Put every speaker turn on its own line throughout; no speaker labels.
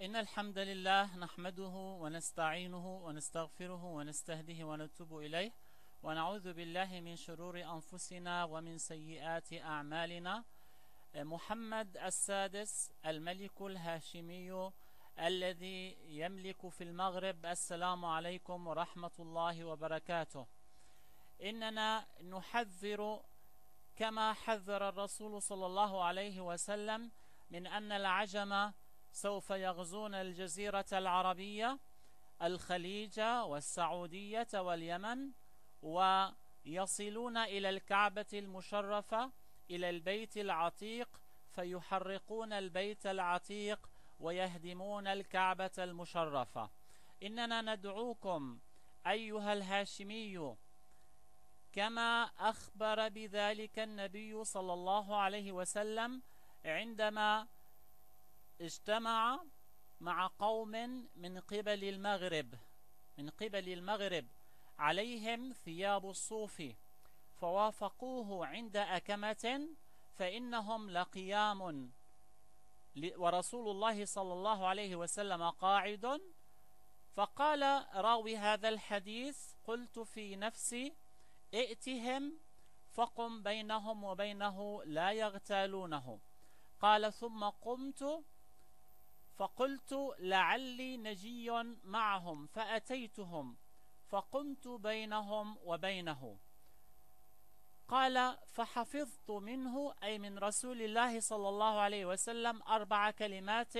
إن الحمد لله نحمده ونستعينه ونستغفره ونستهديه ونتوب إليه ونعوذ بالله من شرور أنفسنا ومن سيئات أعمالنا. محمد السادس الملك الهاشمي الذي يملك في المغرب. السلام عليكم ورحمة الله وبركاته. إننا نحذر كما حذر الرسول صلى الله عليه وسلم من أن العجم سوف يغزون الجزيرة العربية، الخليج والسعودية واليمن، ويصلون إلى الكعبة المشرفة، إلى البيت العتيق، فيحرقون البيت العتيق ويهدمون الكعبة المشرفة. إننا ندعوكم أيها الهاشمي كما أخبر بذلك النبي صلى الله عليه وسلم عندما اجتمع مع قوم من قبل المغرب عليهم ثياب الصوف، فوافقوه عند أكمة فإنهم لقيام، ورسول الله صلى الله عليه وسلم قاعد. فقال راوي هذا الحديث: قلت في نفسي ائتهم فقم بينهم وبينه لا يغتالونه. قال: ثم قمت فقلت لعلي نجي معهم، فأتيتهم فقمت بينهم وبينه. قال: فحفظت منه، أي من رسول الله صلى الله عليه وسلم، 4 كلمات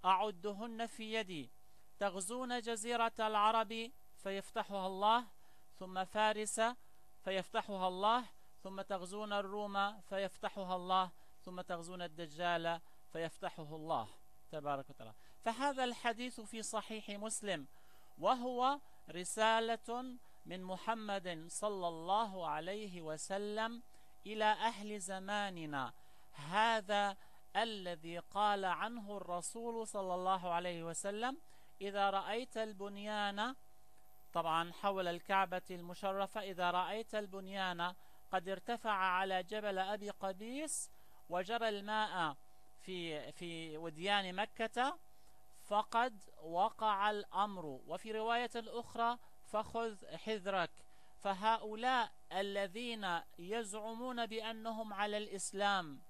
أعدهن في يدي: تغزون جزيرة العرب فيفتحها الله، ثم فارس فيفتحها الله، ثم تغزون الروم فيفتحها الله، ثم تغزون الدجال فيفتحه الله تبارك وتعالى. فهذا الحديث في صحيح مسلم، وهو رسالة من محمد صلى الله عليه وسلم إلى أهل زماننا هذا، الذي قال عنه الرسول صلى الله عليه وسلم: إذا رأيت البنيان، طبعا حول الكعبة المشرفة، إذا رأيت البنيان قد ارتفع على جبل أبي قبيس وجرى الماء في وديان مكة، فقد وقع الأمر. وفي رواية أخرى: فخذ حذرك. فهؤلاء الذين يزعمون بأنهم على الإسلام،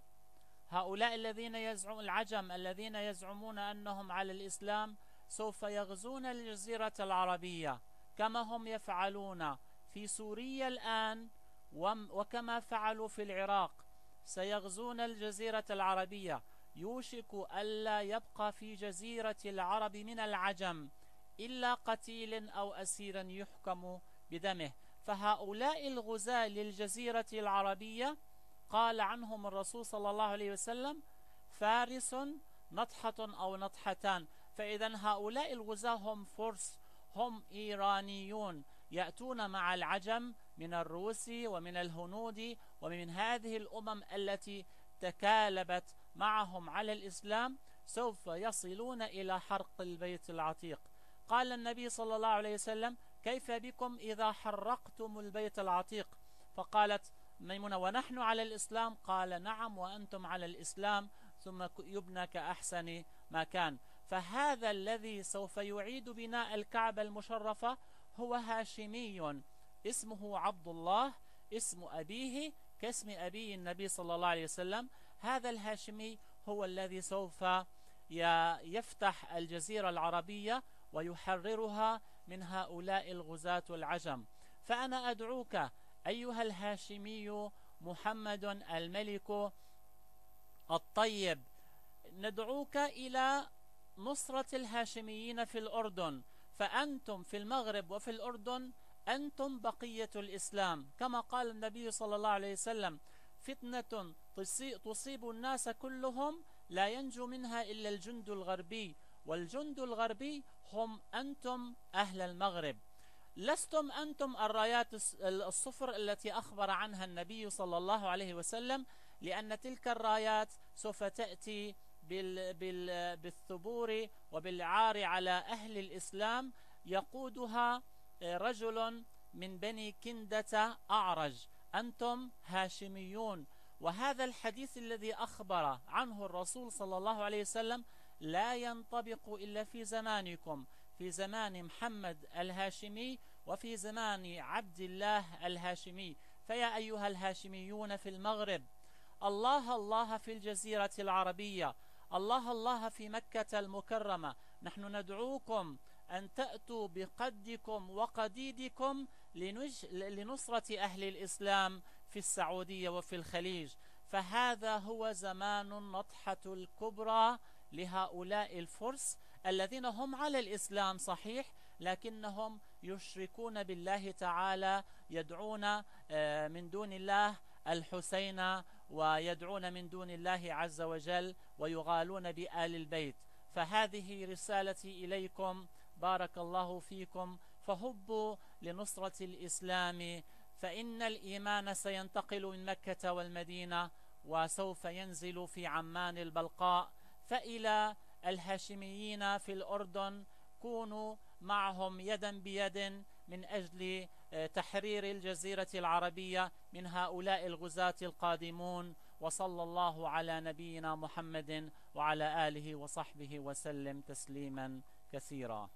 هؤلاء الذين يزعمون العجم الذين يزعمون أنهم على الإسلام، سوف يغزون الجزيرة العربية كما هم يفعلون في سوريا الآن، وكما فعلوا في العراق. سيغزون الجزيرة العربية. يوشك ألا يبقى في جزيرة العرب من العجم إلا قتيل أو أسير يحكم بدمه. فهؤلاء الغزاة للجزيرة العربية قال عنهم الرسول صلى الله عليه وسلم: فارس نطحة أو نطحتان. فإذا هؤلاء الغزاة هم فرس، هم إيرانيون، يأتون مع العجم من الروس ومن الهنود ومن هذه الأمم التي تكالبت معهم على الإسلام، سوف يصلون إلى حرق البيت العتيق. قال النبي صلى الله عليه وسلم: كيف بكم إذا حرقتم البيت العتيق؟ فقالت ميمونة: ونحن على الإسلام؟ قال: نعم وأنتم على الإسلام، ثم يبنى كأحسن ما كان. فهذا الذي سوف يعيد بناء الكعبة المشرفة هو هاشمي، اسمه عبد الله، اسم أبيه كاسم أبي النبي صلى الله عليه وسلم. هذا الهاشمي هو الذي سوف يفتح الجزيرة العربية ويحررها من هؤلاء الغزاة العجم. فأنا أدعوك أيها الهاشمي محمد الملك الطيب، ندعوك إلى نصرة الهاشميين في الأردن. فأنتم في المغرب وفي الأردن أنتم بقية الإسلام، كما قال النبي صلى الله عليه وسلم: فتنة تصيب الناس كلهم لا ينجو منها إلا الجند الغربي، والجند الغربي هم أنتم أهل المغرب. لستم أنتم الرايات الصفر التي أخبر عنها النبي صلى الله عليه وسلم، لأن تلك الرايات سوف تأتي بالثبور وبالعار على أهل الإسلام، يقودها رجل من بني كندة أعرج. أنتم هاشميون. وهذا الحديث الذي أخبر عنه الرسول صلى الله عليه وسلم لا ينطبق إلا في زمانكم، في زمان محمد الهاشمي وفي زمان عبد الله الهاشمي. فيا أيها الهاشميون في المغرب، الله الله في الجزيرة العربية، الله الله في مكة المكرمة، نحن ندعوكم أن تأتوا بقدكم وقديدكم لنصرة أهل الإسلام في السعودية وفي الخليج. فهذا هو زمان النطحة الكبرى لهؤلاء الفرس الذين هم على الإسلام صحيح، لكنهم يشركون بالله تعالى، يدعون من دون الله الحسين، ويدعون من دون الله عز وجل، ويغالون بآل البيت. فهذه رسالتي إليكم، بارك الله فيكم، فهبوا لنصرة الإسلام، فإن الإيمان سينتقل من مكة والمدينة وسوف ينزل في عمان البلقاء. فإلى الهاشميين في الأردن، كونوا معهم يدا بيد من أجل تحرير الجزيرة العربية من هؤلاء الغزاة القادمون. وصلى الله على نبينا محمد وعلى آله وصحبه وسلم تسليما كثيرا.